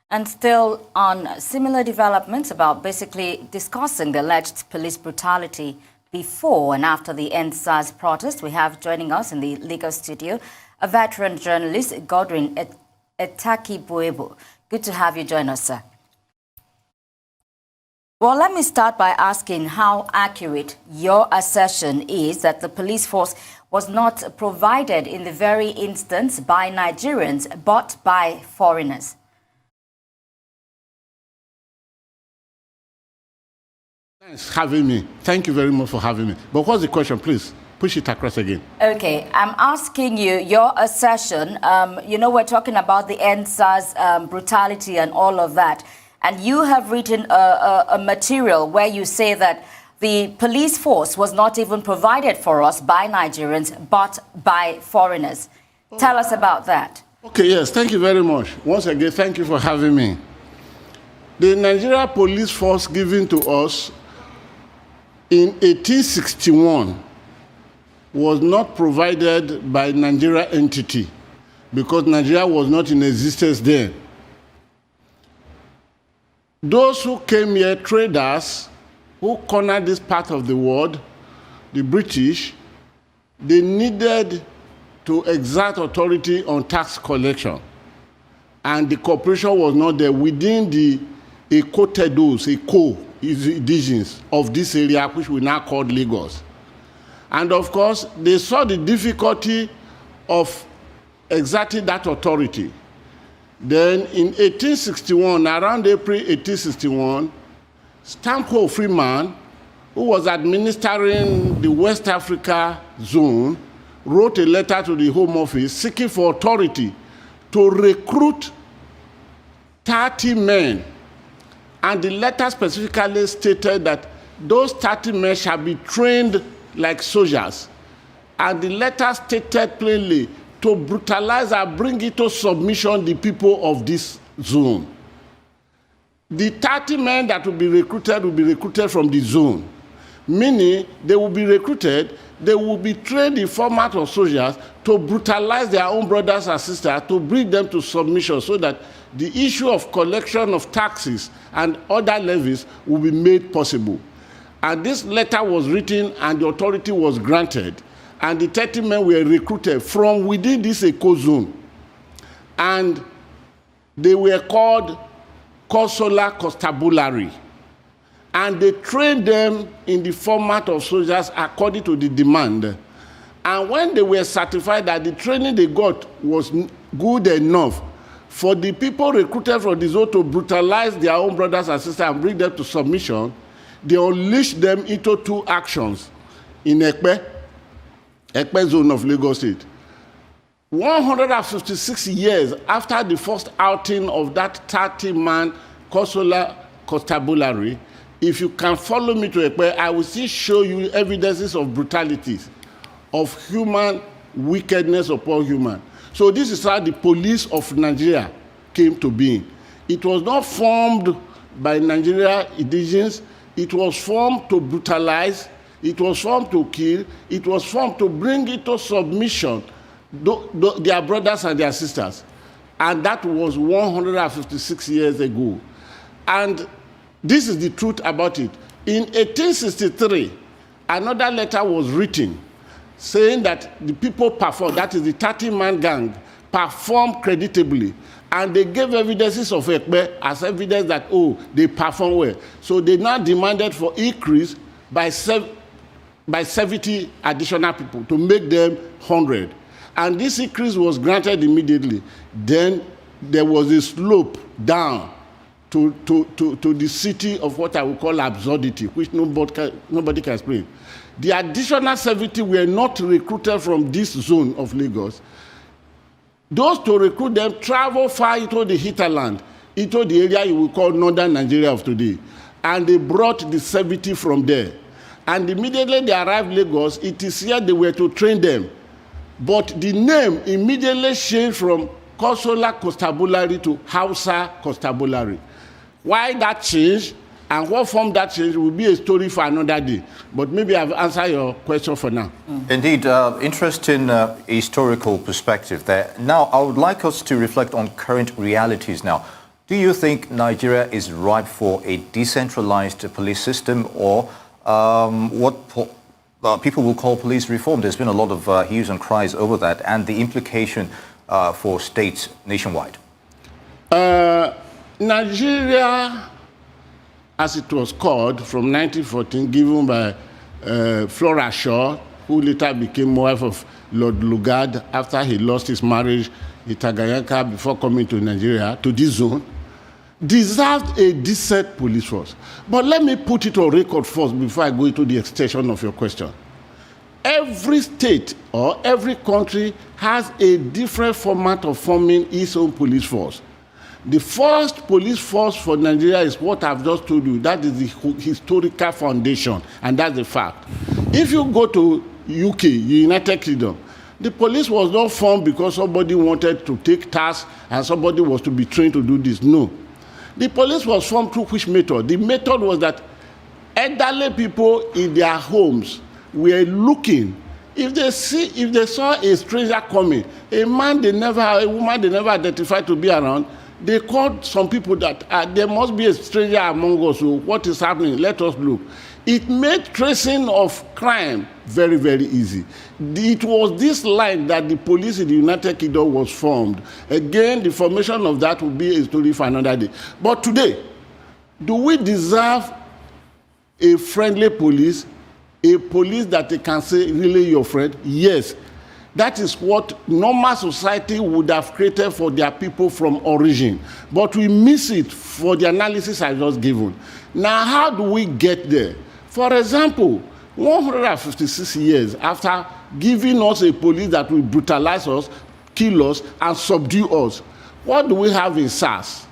And still on similar developments about basically discussing the alleged police brutality before and after the EndSARS protest, we have joining us in the legal studio a veteran journalist, Godwin Etakibuebu. Good to have you join us, sir. Well, let me start by asking how accurate your assertion is that the police force was not provided in the very instance by Nigerians, but by foreigners. Thanks for having me. Thank you very much for having me. But what's the question, please? Push it across again. Okay, I'm asking you your assertion. We're talking about the EndSARS brutality and all of that. And you have written a material where you say that the police force was not even provided for us by Nigerians, but by foreigners. Tell us about that. Okay, yes, thank you very much. Once again, thank you for having me. The Nigeria police force given to us in 1861 was not provided by Nigeria entity because Nigeria was not in existence then. Those who came here, traders, who cornered this part of the world, the British, they needed to exert authority on tax collection. And the cooperation was not there within the indigenous of this area, which we now call Lagos. And of course, they saw the difficulty of exerting that authority. Then in 1861, around April 1861, Stanhope Freeman, who was administering the West Africa zone, wrote a letter to the Home Office seeking for authority to recruit 30 men. And the letter specifically stated that those 30 men shall be trained like soldiers. And the letter stated plainly to brutalize and bring into submission the people of this zone. The 30 men that will be recruited from the zone, meaning they will be recruited, they will be trained in format of soldiers to brutalize their own brothers and sisters, to bring them to submission so that the issue of collection of taxes and other levies will be made possible. And this letter was written and the authority was granted. And the 30 men were recruited from within this eco zone. And they were called consular constabulary. And they trained them in the format of soldiers according to the demand. And when they were certified that the training they got was good enough for the people recruited from the zone to brutalize their own brothers and sisters and bring them to submission, they unleashed them into two actions in Ekpe zone of Lagos State. 156 years after the first outing of that 30-man consular constabulary, if you can follow me to Ekpe, I will still show you evidences of brutalities, of human wickedness upon human. So this is how the police of Nigeria came to be. It was not formed by Nigeria indigenes. It was formed to brutalize. It was formed to kill. It was formed to bring into submission their brothers and their sisters. And that was 156 years ago. And this is the truth about it. In 1863, another letter was written saying that the people performed, that is the 30-man gang, performed creditably. And they gave evidences of Ekpe as evidence that, oh, they performed well. So they now demanded for increase by 70 additional people to make them 100. And this increase was granted immediately. Then there was a slope down to the city of what I would call absurdity, which nobody can explain. The additional 70 were not recruited from this zone of Lagos. Those to recruit them travel far into the hinterland, into the area you will call northern Nigeria of today. And they brought the 70 from there. And immediately they arrived in Lagos, it is here they were to train them. But the name immediately changed from consular constabulary to Hausa constabulary. Why that changed and what form that changed will be a story for another day. But maybe I've answered your question for now. Indeed, interesting historical perspective there. Now, I would like us to reflect on current realities now. Do you think Nigeria is ripe for a decentralized police system, or what people will call police reform? There's been a lot of hues and cries over that, and the implication for states nationwide. Nigeria, as it was called from 1914, given by Flora Shaw, who later became wife of Lord Lugard after he lost his marriage in Tagayaka before coming to Nigeria, to this zone, deserved a decent police force. But let me put it on record first before I go into the extension of your question. Every state or every country has a different format of forming its own police force. The first police force for Nigeria is what I've just told you. That is the historical foundation, and that's the fact. If you go to UK, United Kingdom, the police was not formed because somebody wanted to take tasks and somebody was to be trained to do this. No. The police was formed through which method? The method was that elderly people in their homes were looking. If they saw a stranger coming, a woman they never identified to be around, they called some people that there must be a stranger among us. So what is happening? Let us look. It made tracing of crime very, very easy. It was this line that the police in the United Kingdom was formed. Again, the formation of that will be a story for another day. But today, do we deserve a friendly police, a police that they can say, really your friend? Yes. That is what normal society would have created for their people from origin. But we miss it for the analysis I just given. Now, how do we get there? For example, 156 years after giving us a police that will brutalize us, kill us, and subdue us, what do we have in SARS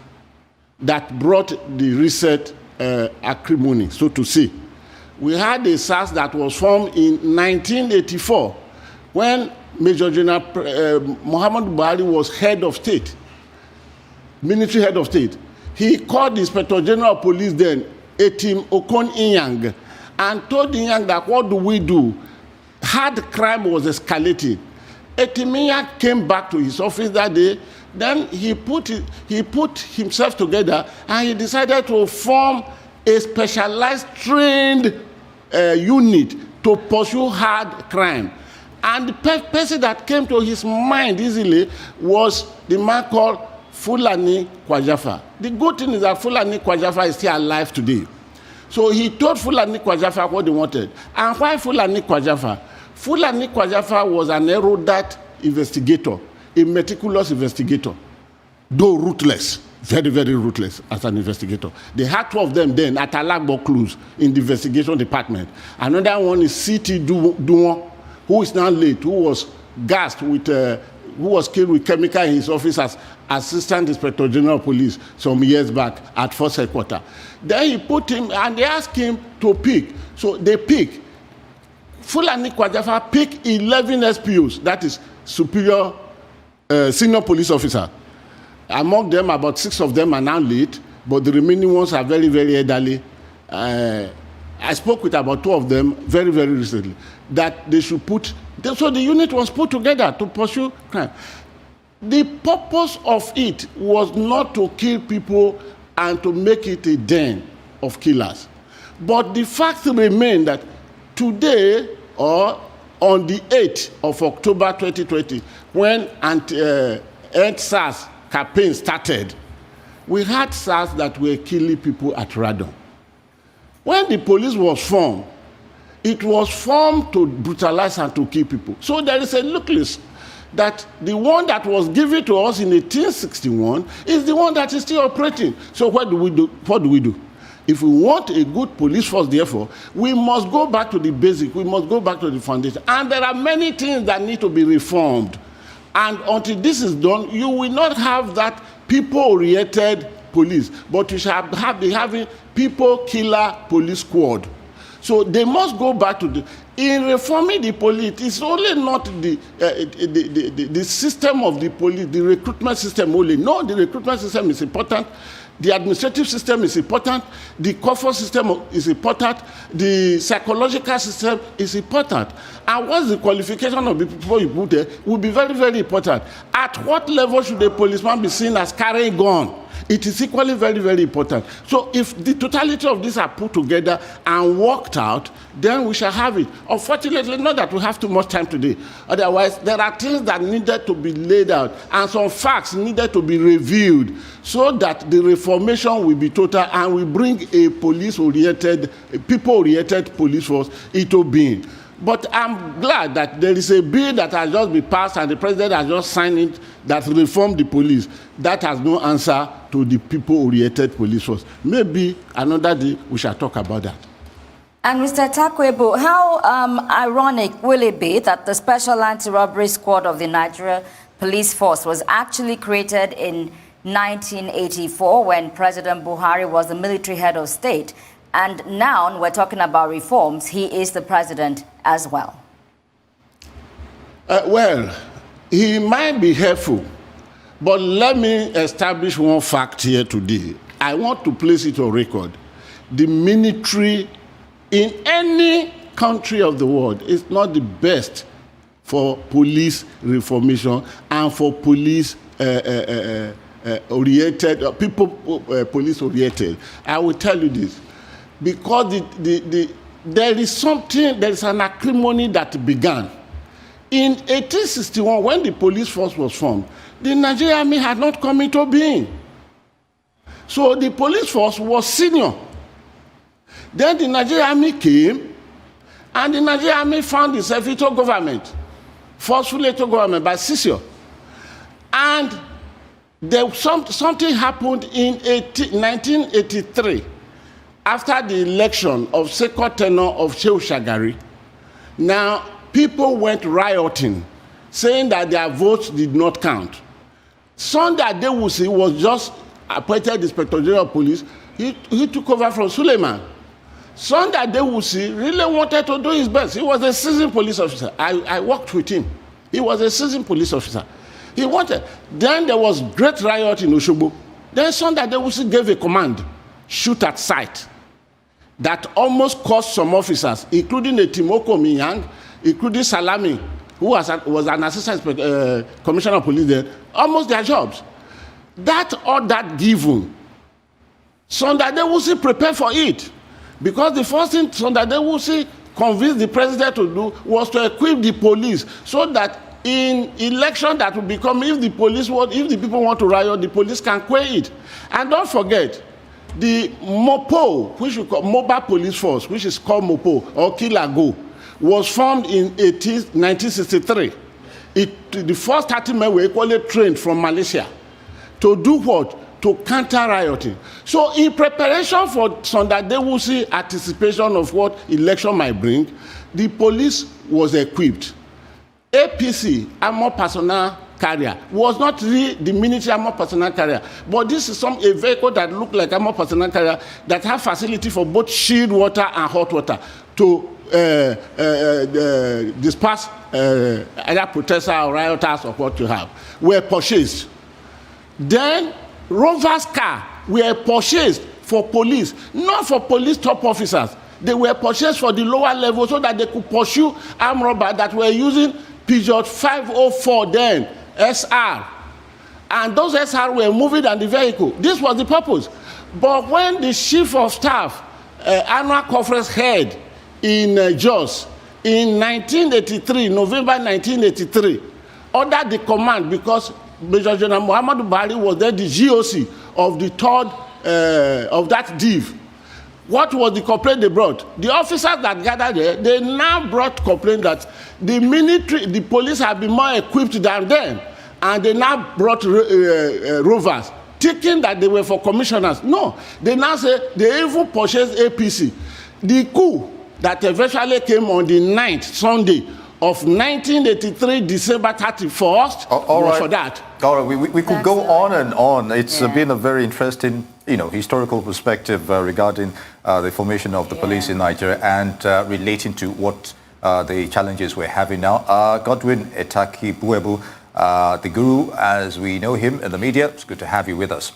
that brought the recent acrimony, so to say? We had a SARS that was formed in 1984 when Major General Muhammad Buhari was head of state, military head of state. He called the Inspector General of Police then, Etim Okon Inyang, and told Inyang that what do we do? Hard crime was escalating. Etim Inyang came back to his office that day. Then he put himself together and he decided to form a specialized trained unit to pursue hard crime. And the person that came to his mind easily was the man called Fulani Kwajafa. The good thing is that Fulani Kwajafa is still alive today. So he told Fulani Kwajafa what they wanted. And why Fulani Kwajafa? Fulani Kwajafa was an erudite investigator, a meticulous investigator, though ruthless, very, very ruthless as an investigator. They had two of them then at Alagbo Clues in the investigation department. Another one is C.T. Duwon, who is now late, who was gassed with, who was killed with chemical in his office as Assistant Inspector General of Police some years back at Force Headquarters. Then he put him, and they asked him to pick. So they pick. Fulani Kwajafa picked 11 SPOs, that is superior senior police officer. Among them, about 6 of them are now late, but the remaining ones are very, very elderly. I spoke with about 2 of them very, very recently, that they should put, so the unit was put together to pursue crime. The purpose of it was not to kill people and to make it a den of killers. But the fact remains that today, or on the 8th of October 2020, when End SARS campaign started, we had SARS that were killing people at random. When the police was formed, it was formed to brutalize and to kill people. So there is a nucleus that the one that was given to us in 1861 is the one that is still operating. So what do we do? What do we do? If we want a good police force, therefore, we must go back to the basic. We must go back to the foundation. And there are many things that need to be reformed. And until this is done, you will not have that people-oriented police, but you shall be having people-killer police squad. So they must go back to the... In reforming the police, it's only not the system of the police, the recruitment system only. No, the recruitment system is important. The administrative system is important. The comfort system is important. The psychological system is important. And what's the qualification of the people you put there will be very, very important. At what level should a policeman be seen as carrying gun? It is equally very, very important. So if the totality of these are put together and worked out, then we shall have it. Unfortunately, not that we have too much time today. Otherwise, there are things that needed to be laid out and some facts needed to be reviewed so that the reformation will be total and will bring a police-oriented, people-oriented police force into being. But I'm glad that there is a bill that has just been passed and the president has just signed it that reformed the police. That has no answer to the people-oriented police force. Maybe another day we shall talk about that. And Mr. Etakibuebu, how ironic will it be that the Special Anti-Robbery Squad of the Nigeria Police Force was actually created in 1984 when President Buhari was the military head of state, and now we're talking about reforms, he is the president as well? Well, he might be helpful, but let me establish one fact here today. I want to place it on record. The military in any country of the world is not the best for police reformation and for police oriented, people police oriented. I will tell you this, because there is an acrimony that began. In 1861, when the police force was formed, the Nigerian army had not come into being. So the police force was senior. Then the Nigerian army came, and the Nigerian army found itself into government, forcefully into government by seizure. And something happened in 1983, after the election of second tenure of Shehu Shagari. Now, people went rioting, saying that their votes did not count. Sunday Adewusi was just appointed Inspector General of Police. He took over from Suleiman. Sunday Adewusi really wanted to do his best. He was a seasoned police officer. I worked with him. He was a seasoned police officer. He wanted. Then there was great riot in Osogbo. Then Sunday Adewusi gave a command, shoot at sight, that almost cost some officers, including a Timoko Miyang, including Salami, who was an assistant commissioner of police there, almost their jobs. That order given, Sunday Adewusi prepared for it. Because the first thing Sunday Adewusi convinced the president to do was to equip the police so that in election that will become, if the people want to riot, the police can quell it. And don't forget, the MOPO, which we call Mobile Police Force, which is called MOPO or Kilago, was formed in 1963. The first 30 men were equally trained from Malaysia to do what? To counter rioting. So in preparation for Sunday Adewusi anticipation of what election might bring, the police was equipped. APC, armored personnel carrier, was not really the military armored personnel carrier, but this is a vehicle that looked like armored personnel carrier that have facility for both chilled water and hot water to disperse either protesters or rioters or what you have, were purchased. Then Rover's car were purchased for police, not for police top officers. They were purchased for the lower level so that they could pursue armed robbers that were using Peugeot 504 then, SR. And those SR were moving on the vehicle. This was the purpose. But when the chief of staff, annual conference head in Jos, in 1983, November 1983, ordered the command, because Major General Muhammadu Buhari was then the GOC of the third, of that div. What was the complaint they brought? The officers that gathered there, they now brought complaint that the military, the police have been more equipped than them, and they now brought rovers, thinking that they were for commissioners. No, they now say they even purchased APC. The coup that eventually came on the 9th, Sunday, of 1983, December 31st, was for that. All right, we could go on and on. It's been a very interesting, historical perspective regarding the formation of the police in Nigeria and relating to what the challenges we're having now. Godwin Etakibuebu, the guru, as we know him in the media, it's good to have you with us.